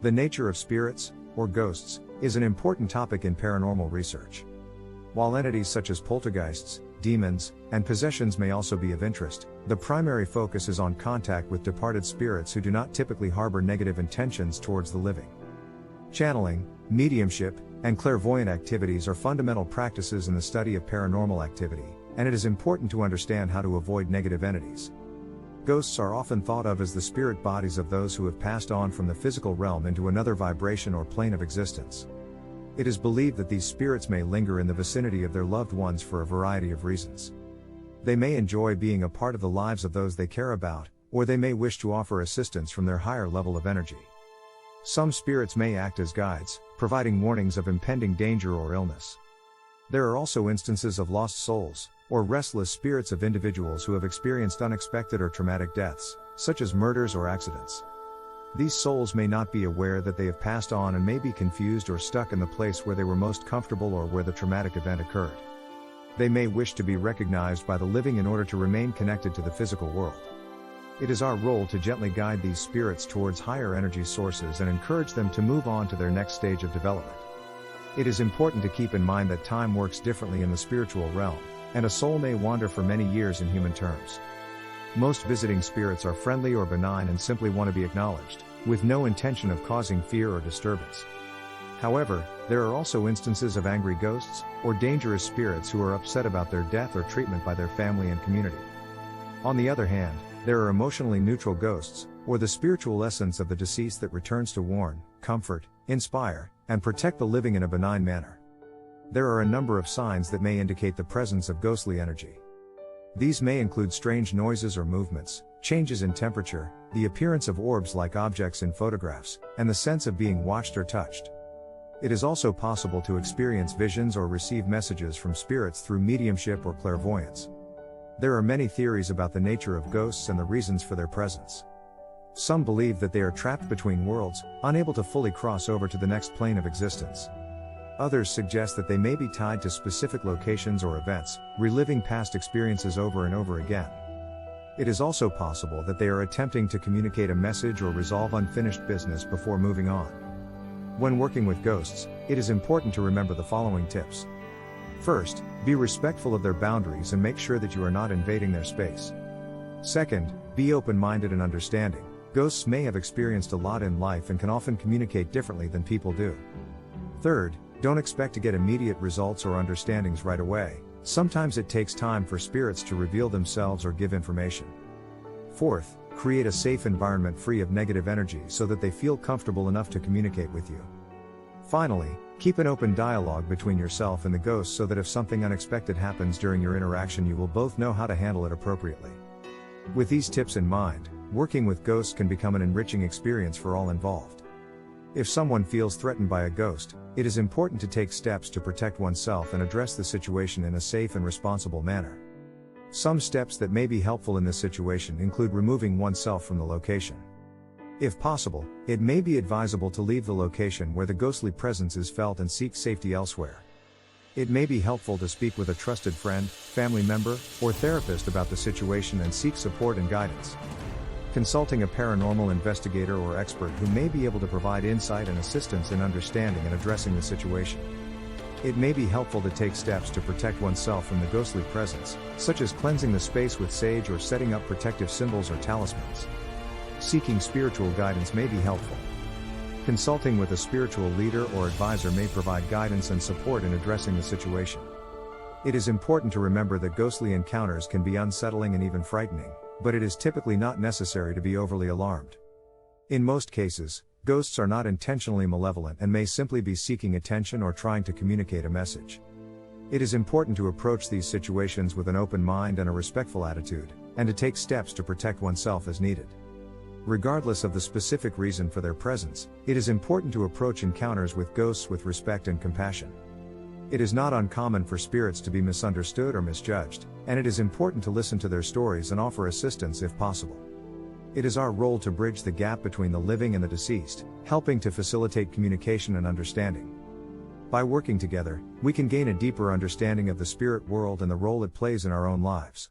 The nature of spirits, or ghosts, is an important topic in paranormal research. While entities such as poltergeists, demons, and possessions may also be of interest, the primary focus is on contact with departed spirits who do not typically harbor negative intentions towards the living. Channeling, mediumship, and clairvoyant activities are fundamental practices in the study of paranormal activity, and it is important to understand how to avoid negative entities. Ghosts are often thought of as the spirit bodies of those who have passed on from the physical realm into another vibration or plane of existence. It is believed that these spirits may linger in the vicinity of their loved ones for a variety of reasons. They may enjoy being a part of the lives of those they care about, or they may wish to offer assistance from their higher level of energy. Some spirits may act as guides, providing warnings of impending danger or illness. There are also instances of lost souls, or restless spirits of individuals who have experienced unexpected or traumatic deaths, such as murders or accidents. These souls may not be aware that they have passed on and may be confused or stuck in the place where they were most comfortable or where the traumatic event occurred. They may wish to be recognized by the living in order to remain connected to the physical world. It is our role to gently guide these spirits towards higher energy sources and encourage them to move on to their next stage of development. It is important to keep in mind that time works differently in the spiritual realm, and a soul may wander for many years in human terms. Most visiting spirits are friendly or benign and simply want to be acknowledged, with no intention of causing fear or disturbance. However, there are also instances of angry ghosts, or dangerous spirits who are upset about their death or treatment by their family and community. On the other hand, there are emotionally neutral ghosts, or the spiritual essence of the deceased that returns to warn, comfort, inspire, and protect the living in a benign manner. There are a number of signs that may indicate the presence of ghostly energy. These may include strange noises or movements, changes in temperature, the appearance of orbs-like objects in photographs, and the sense of being watched or touched. It is also possible to experience visions or receive messages from spirits through mediumship or clairvoyance. There are many theories about the nature of ghosts and the reasons for their presence. Some believe that they are trapped between worlds, unable to fully cross over to the next plane of existence. Others suggest that they may be tied to specific locations or events, reliving past experiences over and over again. It is also possible that they are attempting to communicate a message or resolve unfinished business before moving on. When working with ghosts, it is important to remember the following tips. First, be respectful of their boundaries and make sure that you are not invading their space. Second, be open-minded and understanding. Ghosts may have experienced a lot in life and can often communicate differently than people do. Third, don't expect to get immediate results or understandings right away. Sometimes it takes time for spirits to reveal themselves or give information. Fourth, create a safe environment free of negative energy so that they feel comfortable enough to communicate with you. Finally, keep an open dialogue between yourself and the ghost so that if something unexpected happens during your interaction, you will both know how to handle it appropriately. With these tips in mind, working with ghosts can become an enriching experience for all involved. If someone feels threatened by a ghost, it is important to take steps to protect oneself and address the situation in a safe and responsible manner. Some steps that may be helpful in this situation include removing oneself from the location. If possible, it may be advisable to leave the location where the ghostly presence is felt and seek safety elsewhere. It may be helpful to speak with a trusted friend, family member, or therapist about the situation and seek support and guidance. Consulting a paranormal investigator or expert who may be able to provide insight and assistance in understanding and addressing the situation. It may be helpful to take steps to protect oneself from the ghostly presence, such as cleansing the space with sage or setting up protective symbols or talismans. Seeking spiritual guidance may be helpful. Consulting with a spiritual leader or advisor may provide guidance and support in addressing the situation. It is important to remember that ghostly encounters can be unsettling and even frightening, but it is typically not necessary to be overly alarmed. In most cases, ghosts are not intentionally malevolent and may simply be seeking attention or trying to communicate a message. It is important to approach these situations with an open mind and a respectful attitude, and to take steps to protect oneself as needed. Regardless of the specific reason for their presence, it is important to approach encounters with ghosts with respect and compassion. It is not uncommon for spirits to be misunderstood or misjudged, and it is important to listen to their stories and offer assistance if possible. It is our role to bridge the gap between the living and the deceased, helping to facilitate communication and understanding. By working together, we can gain a deeper understanding of the spirit world and the role it plays in our own lives.